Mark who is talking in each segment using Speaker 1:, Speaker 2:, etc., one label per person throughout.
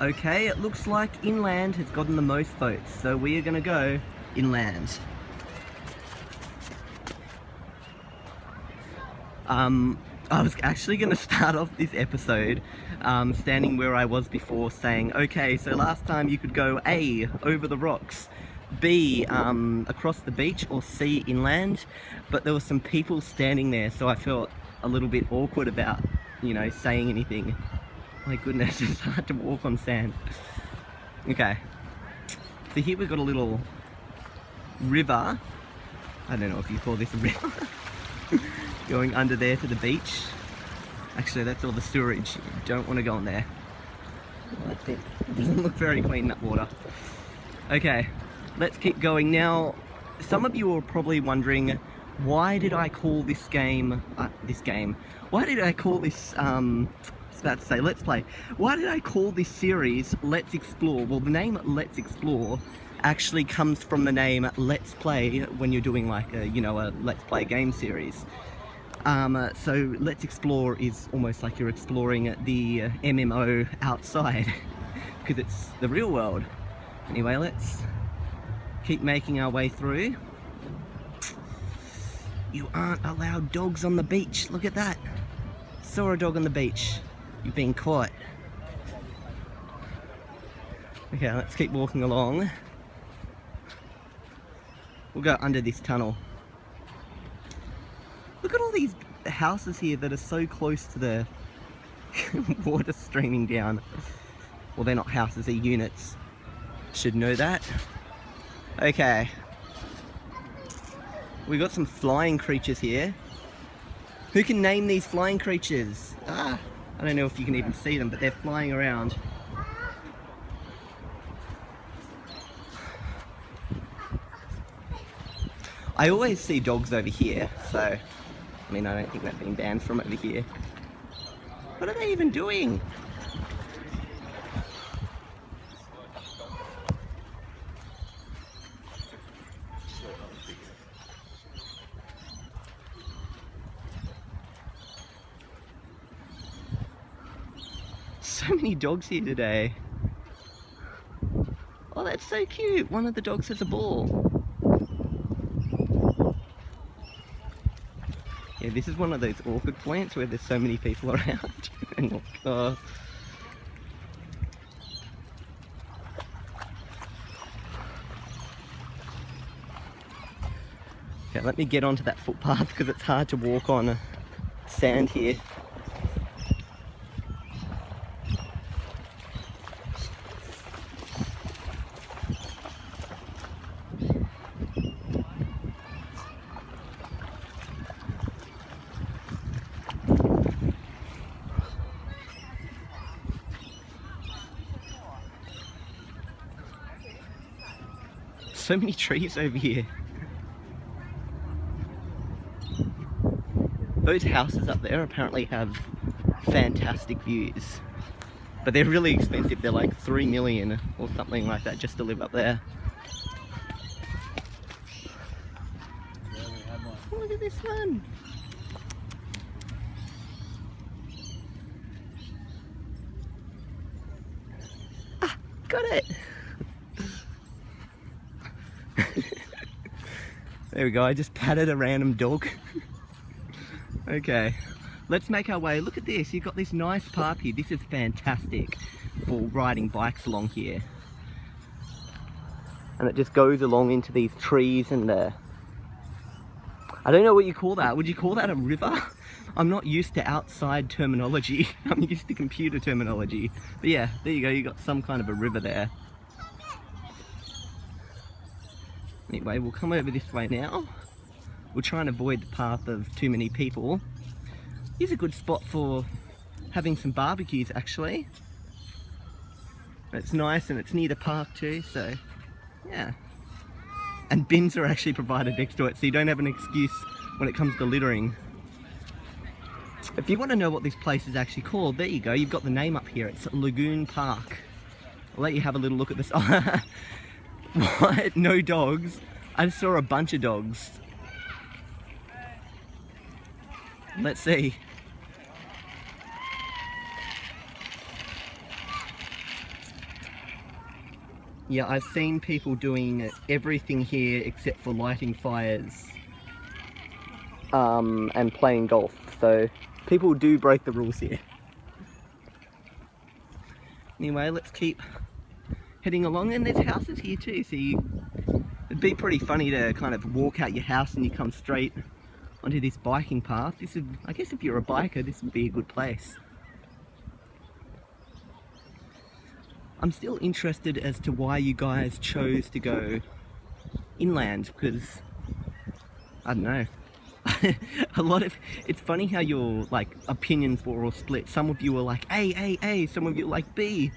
Speaker 1: Okay, it looks like inland has gotten the most votes, so we are gonna go inland. I was actually gonna start off this episode standing where I was before, saying, okay, so last time you could go A, over the rocks, B, across the beach, or C, inland, but there were some people standing there, so I felt a little bit awkward about, you know, saying anything. My goodness, it's hard to walk on sand. Okay, so here we've got a little river. I don't know if you call this a river. Going under there to the beach. Actually, that's all the sewage. You don't want to go in there. I think it doesn't look very clean, that water. Okay, let's keep going. Now, some of you are probably wondering, why did I call this game, why did I call this, I was about to say Let's Play. Why did I call this series Let's Explore? Well, the name Let's Explore actually comes from the name Let's Play when you're doing like a, you know, a Let's Play game series. So Let's Explore is almost like you're exploring the MMO outside, because it's the real world. Anyway, let's keep making our way through. You aren't allowed dogs on the beach. Look at that. Saw a dog on the beach. You've been caught. Okay, let's keep walking along. We'll go under this tunnel. Look at all these houses here that are so close to the water streaming down. Well, they're not houses, they're units. Should know that. Okay. We got some flying creatures here. Who can name these flying creatures? I don't know if you can even see them, but they're flying around. I always see dogs over here, so I mean, I don't think they've been banned from over here. What are they even doing? So many dogs here today. Oh, that's so cute. One of the dogs has a ball. Yeah, this is one of those awkward points where there's so many people around. And, okay, let me get onto that footpath because it's hard to walk on sand here. So many trees over here. Those houses up there apparently have fantastic views, but they're really expensive. They're like 3 million or something like that just to live up there. Oh, look at this one. Ah, got it. There we go, I just patted a random dog. Okay, let's make our way. Look at this, you've got this nice path here. This is fantastic for riding bikes along here. And it just goes along into these trees and I don't know what you call that. Would you call that a river? I'm not used to outside terminology. I'm used to computer terminology. But yeah, there you go, you got some kind of a river there. Anyway, we'll come over this way now. We'll try and avoid the path of too many people. Here's a good spot for having some barbecues, actually. It's nice and it's near the park too, so yeah. And bins are actually provided next to it, so you don't have an excuse when it comes to littering. If you want to know what this place is actually called, there you go, you've got the name up here. It's Lagoon Park. I'll let you have a little look at this. What? No dogs? I just saw a bunch of dogs. Let's see. Yeah, I've seen people doing everything here except for lighting fires and playing golf. So people do break the rules here. Anyway, let's keep heading along, and there's houses here too, so it'd be pretty funny to kind of walk out your house and you come straight onto this biking path. I guess if you're a biker, this would be a good place. I'm still interested as to why you guys chose to go inland, because I don't know. It's funny how your like opinions were all split. Some of you were like A, some of you were like B,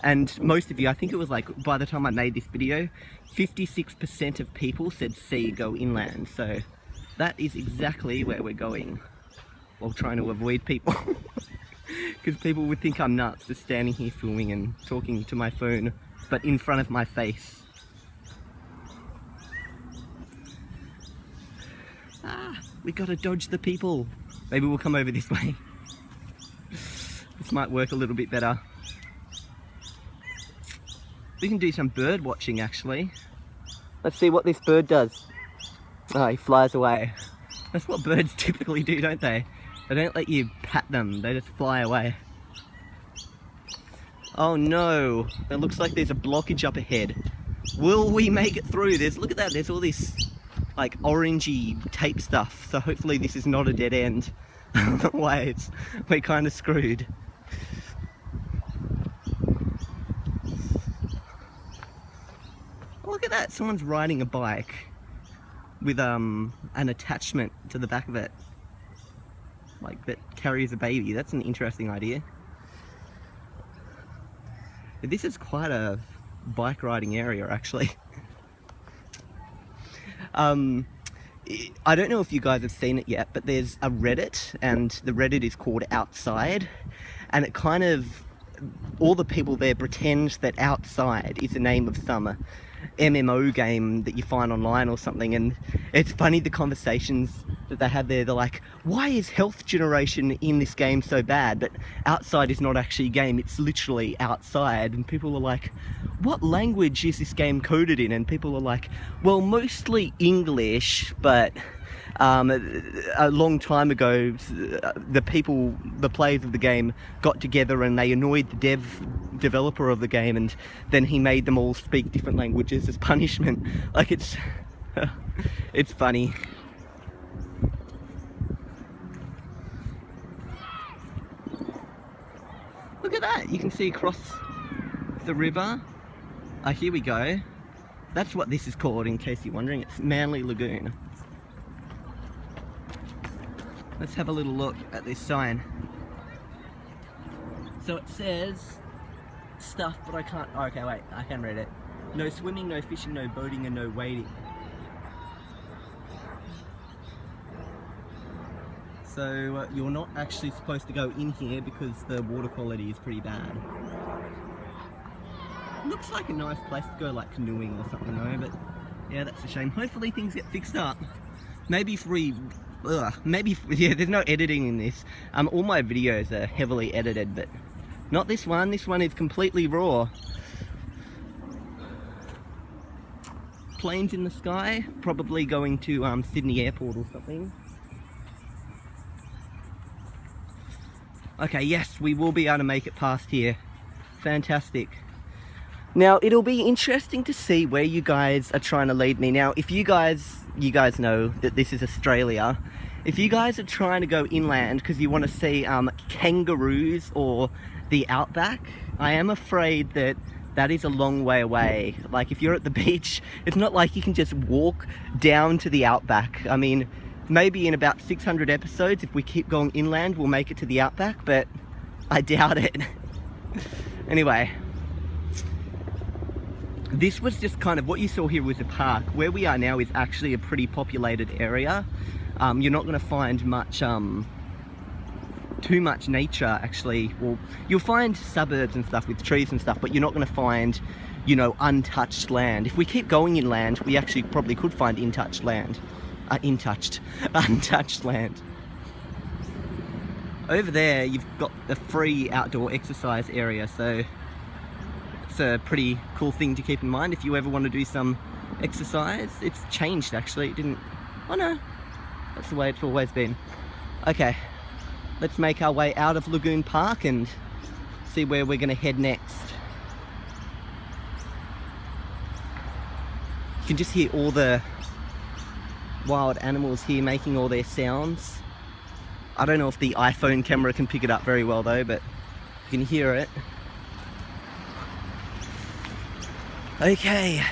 Speaker 1: and most of you, I think it was like, by the time I made this video, 56% of people said C, go inland. So that is exactly where we're going, while trying to avoid people. Because people would think I'm nuts just standing here filming and talking to my phone, but in front of my face. We gotta dodge the people. Maybe we'll come over this way. This might work a little bit better. We can do some bird watching actually. Let's see what this bird does. Oh, he flies away. That's what birds typically do, don't they? They don't let you pat them, they just fly away. Oh no, it looks like there's a blockage up ahead. Will we make it through? Look at that, there's all this like orangey tape stuff, so hopefully this is not a dead end. Otherwise, we're kind of screwed. Look at that, someone's riding a bike with an attachment to the back of it, like that carries a baby. That's an interesting idea. This is quite a bike riding area actually. I don't know if you guys have seen it yet, but there's a Reddit, and the Reddit is called Outside, and it kind of, all the people there pretend that Outside is the name of some MMO game that you find online or something. And it's funny, the conversations that they had there. They're like, why is health generation in this game so bad? But Outside is not actually a game, it's literally outside. And people are like, what language is this game coded in? And people are like, well, mostly English, but a long time ago, the players of the game got together and they annoyed the developer of the game, and then he made them all speak different languages as punishment. Like, it's it's funny. Look at that, you can see across the river. Here we go. That's what this is called, in case you're wondering. It's Manly Lagoon. Let's have a little look at this sign. So it says stuff, but I can't, oh, okay, wait, I can read it. No swimming, no fishing, no boating, and no wading. So you're not actually supposed to go in here because the water quality is pretty bad. Looks like a nice place to go, like canoeing or something though, but yeah, that's a shame. Hopefully things get fixed up. Maybe if we, yeah, there's no editing in this. All my videos are heavily edited, but not this one. This one is completely raw. Planes in the sky, probably going to Sydney Airport or something. Okay, yes, we will be able to make it past here. Fantastic. Now, it'll be interesting to see where you guys are trying to lead me. Now, if you guys know that this is Australia, if you guys are trying to go inland because you want to see kangaroos or the outback, I am afraid that that is a long way away. Like, if you're at the beach, it's not like you can just walk down to the outback. I mean, maybe in about 600 episodes, if we keep going inland, we'll make it to the outback, but I doubt it. Anyway, this was just kind of, what you saw here was a park. Where we are now is actually a pretty populated area. You're not going to find much, too much nature actually. Well, you'll find suburbs and stuff with trees and stuff, but you're not going to find, you know, untouched land. If we keep going inland, we actually probably could find untouched land. Untouched land. Over there, you've got the free outdoor exercise area, so that's a pretty cool thing to keep in mind if you ever want to do some exercise. It's changed actually, it didn't, oh no, that's the way it's always been. Okay, let's make our way out of Lagoon Park and see where we're gonna head next. You can just hear all the wild animals here making all their sounds. I don't know if the iPhone camera can pick it up very well though, but you can hear it. Okay,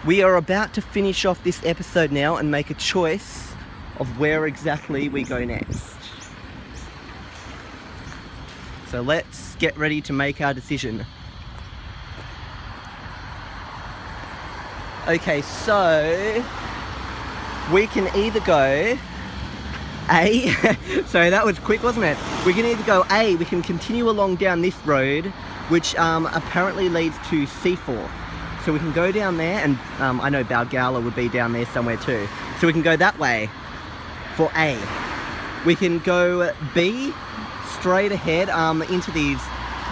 Speaker 1: we are about to finish off this episode now and make a choice of where exactly we go next. So let's get ready to make our decision. Okay, so we can either go A, so that was quick, wasn't it? We can either go A, we can continue along down this road, which apparently leads to C4. So we can go down there, and I know Balgowlah would be down there somewhere too. So we can go that way for A. We can go B, straight ahead into these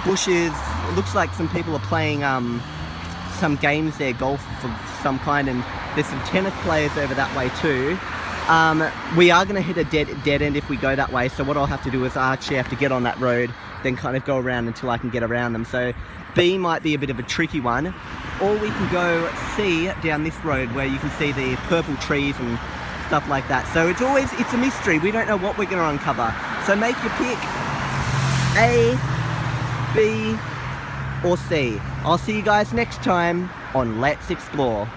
Speaker 1: bushes. It looks like some people are playing some games there, golf of some kind, and there's some tennis players over that way too. We are going to hit a dead end if we go that way, so what I'll have to do is I actually have to get on that road, then kind of go around until I can get around them. So B might be a bit of a tricky one, or we can go C down this road where you can see the purple trees and stuff like that. So it's a mystery, we don't know what we're going to uncover. So make your pick, A, B, or C. I'll see you guys next time on Let's Explore.